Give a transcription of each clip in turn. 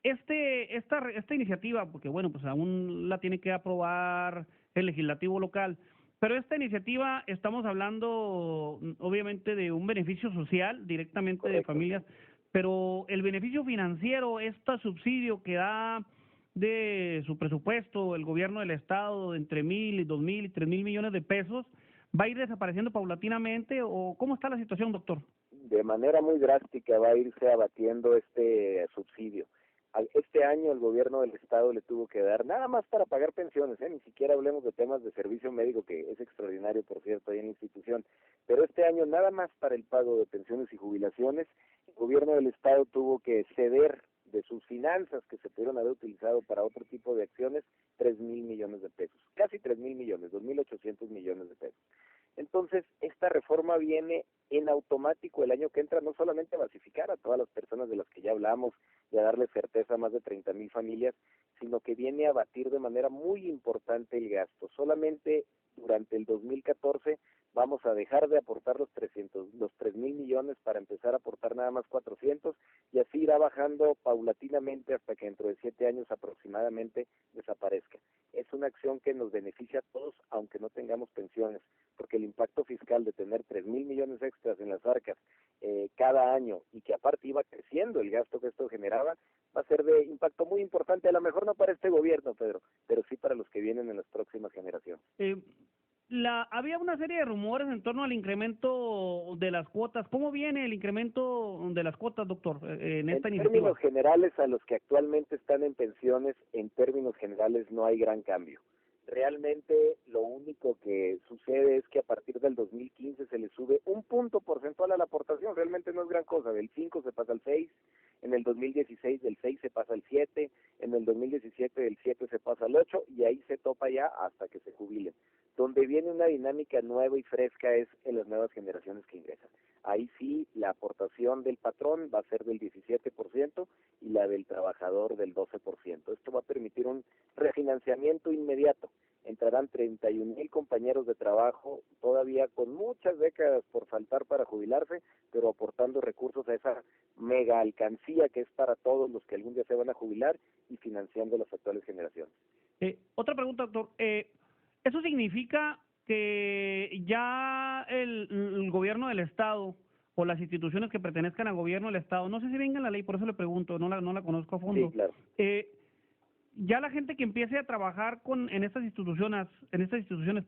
esta iniciativa, porque bueno, pues aún la tiene que aprobar el legislativo local, pero esta iniciativa estamos hablando obviamente de un beneficio social directamente de Correcto. familias, pero el beneficio financiero, este subsidio que da de su presupuesto el gobierno del estado de entre 1,000 y 2,000 y 3,000 millones de pesos, ¿va a ir desapareciendo paulatinamente o cómo está la situación, doctor? De manera muy drástica va a irse abatiendo este subsidio. Este año el gobierno del estado le tuvo que dar, nada más para pagar pensiones, ni siquiera hablemos de temas de servicio médico, que es extraordinario, por cierto, ahí en la institución, pero este año nada más para el pago de pensiones y jubilaciones, el gobierno del estado tuvo que ceder de sus finanzas que se pudieron haber utilizado para otro tipo de acciones, 3,000 millones de pesos, casi 3,000 millones, 2,800 millones de pesos. Entonces, esta reforma viene en automático el año que entra, no solamente a basificar a todas las personas de las que ya hablamos y a darle certeza a más de 30,000 familias, sino que viene a abatir de manera muy importante el gasto. Solamente durante el 2014 vamos a dejar de aportar los 3,000 millones para empezar a aportar nada más 400 y así irá bajando paulatinamente hasta que dentro de 7 años aproximadamente desaparezca. Es una acción que nos beneficia a todos, aunque no tengamos pensiones, porque el impacto fiscal de tener 3,000 millones extras en las arcas cada año y que aparte iba creciendo el gasto que esto generaba, va a ser de impacto muy importante, a lo mejor no para este gobierno, Pedro, pero sí para los que vienen en las próximas generaciones. Había una serie de rumores en torno al incremento de las cuotas. ¿Cómo viene el incremento de las cuotas, doctor, en En esta iniciativa? términos generales, a los que actualmente están en pensiones, en términos generales no hay gran cambio. Realmente lo único que sucede es que a partir del 2015 se le sube un punto porcentual a la aportación, realmente no es gran cosa, del 5 se pasa al 6, en el 2016 del 6 se pasa al 7, en el 2017 del 7 se pasa al 8 y ahí se topa ya hasta que se jubilen. Donde viene una dinámica nueva y fresca es en las nuevas generaciones que ingresan. Ahí sí la aportación del patrón va a ser del 17% y la del trabajador del 12%. Esto va a permitir un refinanciamiento inmediato. Entrarán 31,000 compañeros de trabajo, todavía con muchas décadas por faltar para jubilarse, pero aportando recursos a esa mega alcancía que es para todos los que algún día se van a jubilar y financiando las actuales generaciones. Otra pregunta, doctor. ¿Eso significa que ya el gobierno del Estado o las instituciones que pertenezcan al gobierno del Estado, no sé si venga en la ley, por eso le pregunto, no la conozco a Sí, fondo, claro. ya la gente que empiece a trabajar en estas instituciones,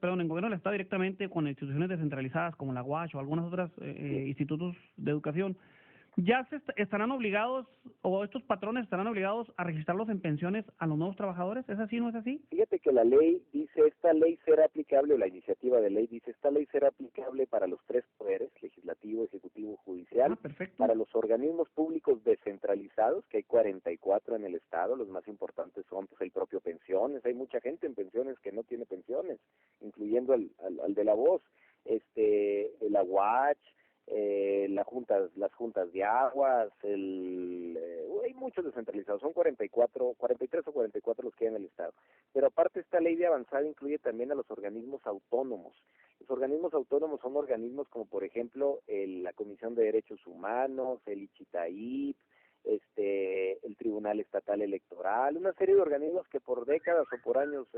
perdón, en gobierno del Estado directamente con instituciones descentralizadas como la UASH o algunas otras Sí. institutos de educación, ya estarán obligados, o estos patrones estarán obligados a registrarlos en pensiones a los nuevos trabajadores. ¿Es así, no es así? Fíjate que la ley dice, esta ley será aplicable, o la iniciativa de ley dice, esta ley será aplicable para los tres poderes, legislativo, ejecutivo, judicial, Perfecto. para los organismos públicos descentralizados, que hay 44 en el Estado, los más importantes son pues el propio pensiones, hay mucha gente en pensiones que no tiene pensiones, incluyendo al de la voz, la UACH, las juntas de aguas, hay muchos descentralizados, son 44, 43 o 44 los que hay en el Estado. Pero aparte esta ley de avanzada incluye también a los organismos autónomos. Los organismos autónomos son organismos como por ejemplo la Comisión de Derechos Humanos, el ICHITAIP, el Tribunal Estatal Electoral, una serie de organismos que por décadas o por años,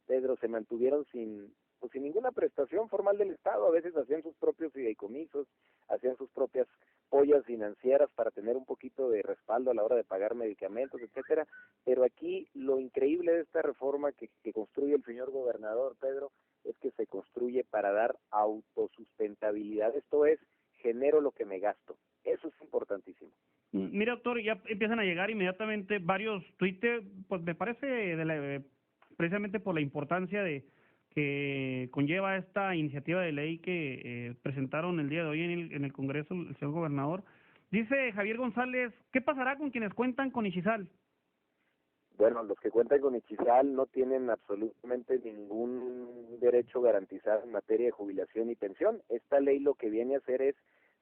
Pedro, se mantuvieron sin ninguna prestación formal del Estado. A veces hacían sus propios fideicomisos, hacían sus propias pollas financieras para tener un poquito de respaldo a la hora de pagar medicamentos, etcétera. Pero aquí lo increíble de esta reforma que construye el señor gobernador, Pedro, es que se construye para dar autosustentabilidad. Esto es, genero lo que me gasto. Eso es importantísimo. Mira, doctor, ya empiezan a llegar inmediatamente varios Twitter, pues me parece precisamente por la importancia que conlleva esta iniciativa de ley que presentaron el día de hoy en el Congreso el señor gobernador. Dice Javier González, ¿qué pasará con quienes cuentan con Ixizal? Bueno, los que cuentan con Ixizal no tienen absolutamente ningún derecho garantizado en materia de jubilación y pensión. Esta ley lo que viene a hacer es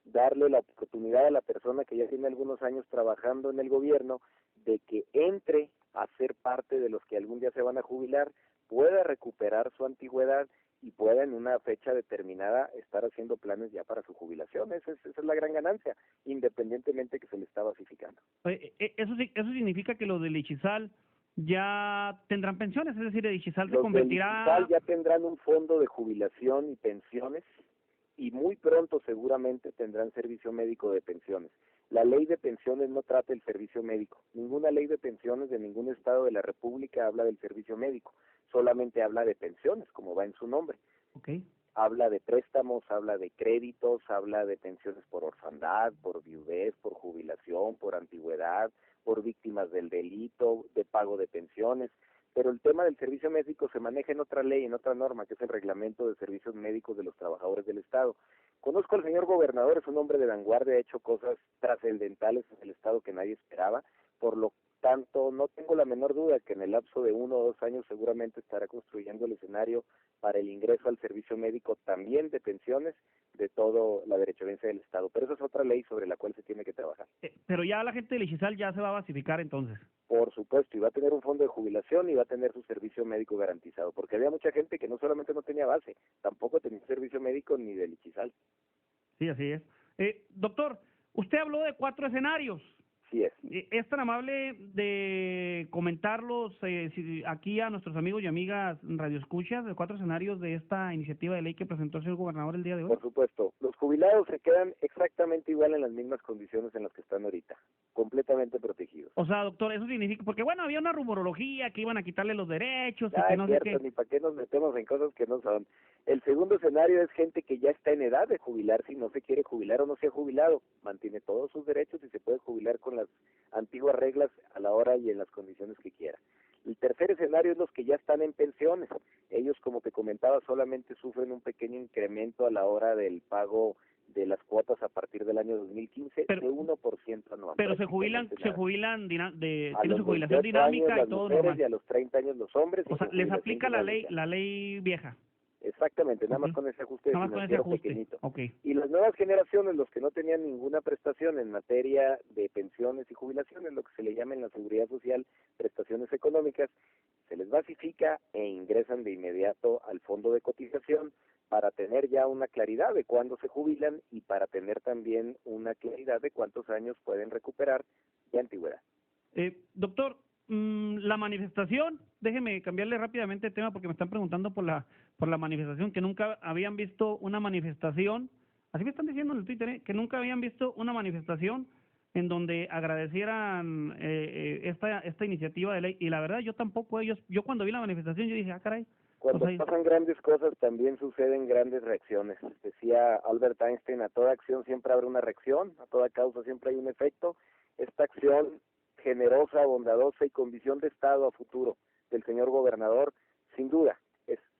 darle la oportunidad a la persona que ya tiene algunos años trabajando en el gobierno de que entre a ser parte de los que algún día se van a jubilar, pueda recuperar su antigüedad y pueda en una fecha determinada estar haciendo planes ya para su jubilación. Esa es la gran ganancia, independientemente que se le está basificando. Eso significa que los del Ixizal ya tendrán pensiones, es decir, el Ixizal se Los del convertirá... Ixizal ya tendrán un fondo de jubilación y pensiones, y muy pronto seguramente tendrán servicio médico de pensiones. La ley de pensiones no trata el servicio médico. Ninguna ley de pensiones de ningún estado de la República habla del servicio médico. Solamente habla de pensiones, como va en su nombre. Okay. Habla de préstamos, habla de créditos, habla de pensiones por orfandad, por viudez, por jubilación, por antigüedad, por víctimas del delito, de pago de pensiones. Pero el tema del servicio médico se maneja en otra ley, en otra norma, que es el Reglamento de Servicios Médicos de los Trabajadores del Estado. Conozco al señor gobernador, es un hombre de vanguardia, ha hecho cosas trascendentales en el Estado que nadie esperaba, por lo tanto no tengo la menor duda que en el lapso de 1 o 2 años seguramente estará construyendo el escenario para el ingreso al servicio médico también de pensiones de toda la derechohabiente del Estado. Pero esa es otra ley sobre la cual se tiene que trabajar. Pero ya la gente del Ixizal ya se va a basificar entonces. Por supuesto, y va a tener un fondo de jubilación y va a tener su servicio médico garantizado, porque había mucha gente que no solamente no tenía base, tampoco tenía servicio médico ni del Ixizal. Sí, así es. Doctor, usted habló de 4 escenarios. Sí es. ¿Es tan amable de comentarlos aquí a nuestros amigos y amigas radioescuchas de 4 escenarios de esta iniciativa de ley que presentó el señor gobernador el día de hoy? Por supuesto. Los jubilados se quedan exactamente igual en las mismas condiciones en las que están ahorita, completamente protegidos. O sea, doctor, eso significa, porque bueno, había una rumorología que iban a quitarle los derechos y Ya que es no cierto, sé qué. ni para qué nos metemos en cosas que no son. El segundo escenario es gente que ya está en edad de jubilarse y no se quiere jubilar o no se ha jubilado. Mantiene todos sus derechos y se puede jubilar con las antiguas reglas a la hora y en las condiciones que quiera. El tercer escenario es los que ya están en pensiones. Ellos, como te comentaba, solamente sufren un pequeño incremento a la hora del pago de las cuotas a partir del año 2015 de 1% anual. Pero se jubilan nada. tienen su jubilación dinámica años, y todo las mujeres, normal. y a los 30 años los hombres. O sea, les aplica la ley vieja. Exactamente, nada Okay. más con ese ajuste Nada más con ese financiero ajuste. pequeñito. Okay. Y las nuevas generaciones, los que no tenían ninguna prestación en materia de pensiones y jubilaciones, lo que se le llama en la seguridad social prestaciones económicas, se les basifica e ingresan de inmediato al fondo de cotización para tener ya una claridad de cuándo se jubilan y para tener también una claridad de cuántos años pueden recuperar de antigüedad. Doctor, la manifestación, déjeme cambiarle rápidamente de tema porque me están preguntando por la manifestación, que nunca habían visto una manifestación, así me están diciendo en el Twitter, que nunca habían visto una manifestación en donde agradecieran esta iniciativa de ley, y la verdad yo tampoco, yo cuando vi la manifestación yo dije, caray. Cuando pasan grandes cosas también suceden grandes reacciones. Decía Albert Einstein, a toda acción siempre habrá una reacción, a toda causa siempre hay un efecto. Esta acción generosa, bondadosa y con visión de Estado a futuro del señor gobernador, sin duda,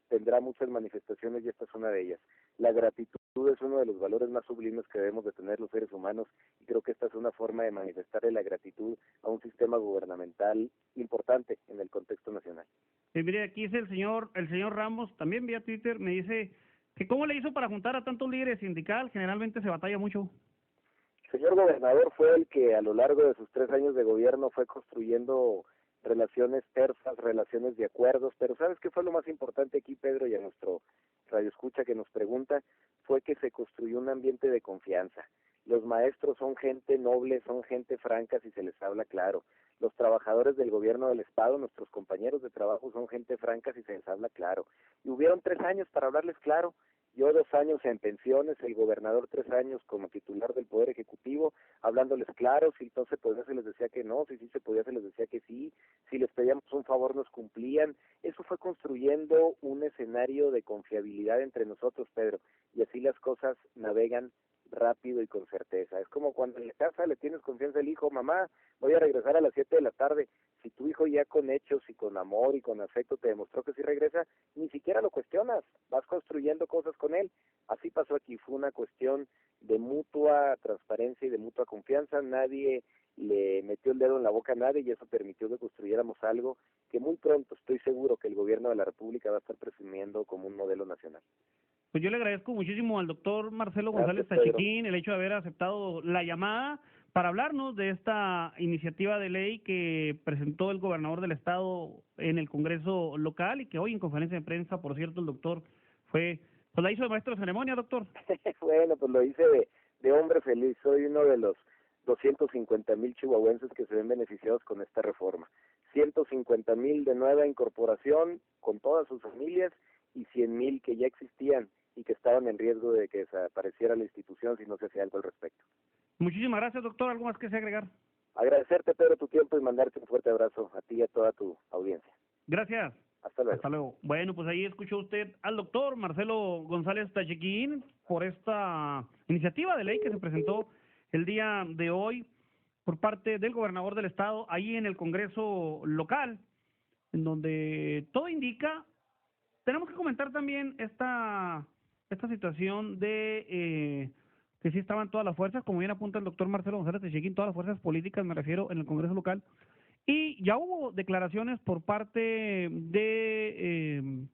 tendrá muchas manifestaciones y esta es una de ellas. La gratitud es uno de los valores más sublimes que debemos de tener los seres humanos y creo que esta es una forma de manifestarle la gratitud a un sistema gubernamental importante en el contexto nacional. Mire, aquí es el señor Ramos, también vía Twitter, me dice que cómo le hizo para juntar a tantos líderes sindical, generalmente se batalla mucho. El señor gobernador fue el que a lo largo de sus 3 años de gobierno fue construyendo relaciones tersas, relaciones de acuerdos, pero ¿sabes qué fue lo más importante aquí, Pedro, y a nuestro radioescucha que nos pregunta? Fue que se construyó un ambiente de confianza. Los maestros son gente noble, son gente franca si se les habla claro. Los trabajadores del gobierno del Estado, nuestros compañeros de trabajo, son gente franca si se les habla claro. Y hubieron 3 años para hablarles claro. Yo 2 años en pensiones, el gobernador 3 años como titular del Poder Ejecutivo, hablándoles claro, si no se podía se les decía que no, si sí se podía se les decía que sí, si les pedíamos un favor nos cumplían. Eso fue construyendo un escenario de confiabilidad entre nosotros, Pedro, y así las cosas navegan rápido y con certeza. Es como cuando en la casa le tienes confianza al hijo, mamá, voy a regresar a las 7 de la tarde. Si tu hijo ya con hechos y con amor y con afecto te demostró que sí regresa, ni siquiera lo cuestionas, vas construyendo cosas con él. Así pasó aquí, fue una cuestión de mutua transparencia y de mutua confianza, nadie le metió el dedo en la boca a nadie y eso permitió que construyéramos algo que muy pronto estoy seguro que el gobierno de la República va a estar presumiendo como un modelo nacional. Pues yo le agradezco muchísimo al doctor Marcelo Gracias, González Tachiquín el hecho de haber aceptado la llamada para hablarnos de esta iniciativa de ley que presentó el gobernador del estado en el Congreso local y que hoy en conferencia de prensa, por cierto, el doctor pues la hizo de maestro de ceremonia, doctor. Bueno, pues lo hice de hombre feliz. Soy uno de los 250,000 chihuahuenses que se ven beneficiados con esta reforma. 150,000 de nueva incorporación con todas sus familias y 100,000 que ya existían y que estaban en riesgo de que desapareciera la institución si no se hacía algo al respecto. Muchísimas gracias, doctor. ¿Algo más que se agregar? Agradecerte, Pedro, tu tiempo y mandarte un fuerte abrazo a ti y a toda tu audiencia. Gracias. Hasta luego. Hasta luego. Bueno, pues ahí escuchó usted al doctor Marcelo González Tachequín por esta iniciativa de ley que se presentó el día de hoy por parte del gobernador del estado, ahí en el Congreso local, en donde todo indica. Tenemos que comentar también esta situación de que sí estaban todas las fuerzas, como bien apunta el doctor Marcelo González Tachequín, todas las fuerzas políticas, me refiero, en el Congreso local. Y ya hubo declaraciones por parte de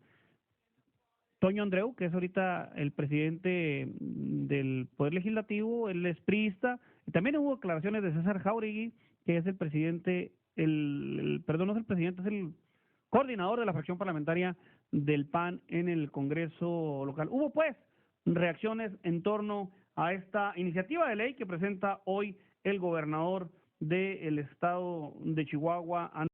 Toño Andreu, que es ahorita el presidente del Poder Legislativo, él es priista, y también hubo declaraciones de César Jauregui, que es el presidente, perdón, no es el presidente, es el coordinador de la fracción parlamentaria del PAN en el Congreso local. Hubo pues reacciones en torno a esta iniciativa de ley que presenta hoy el gobernador del estado de Chihuahua.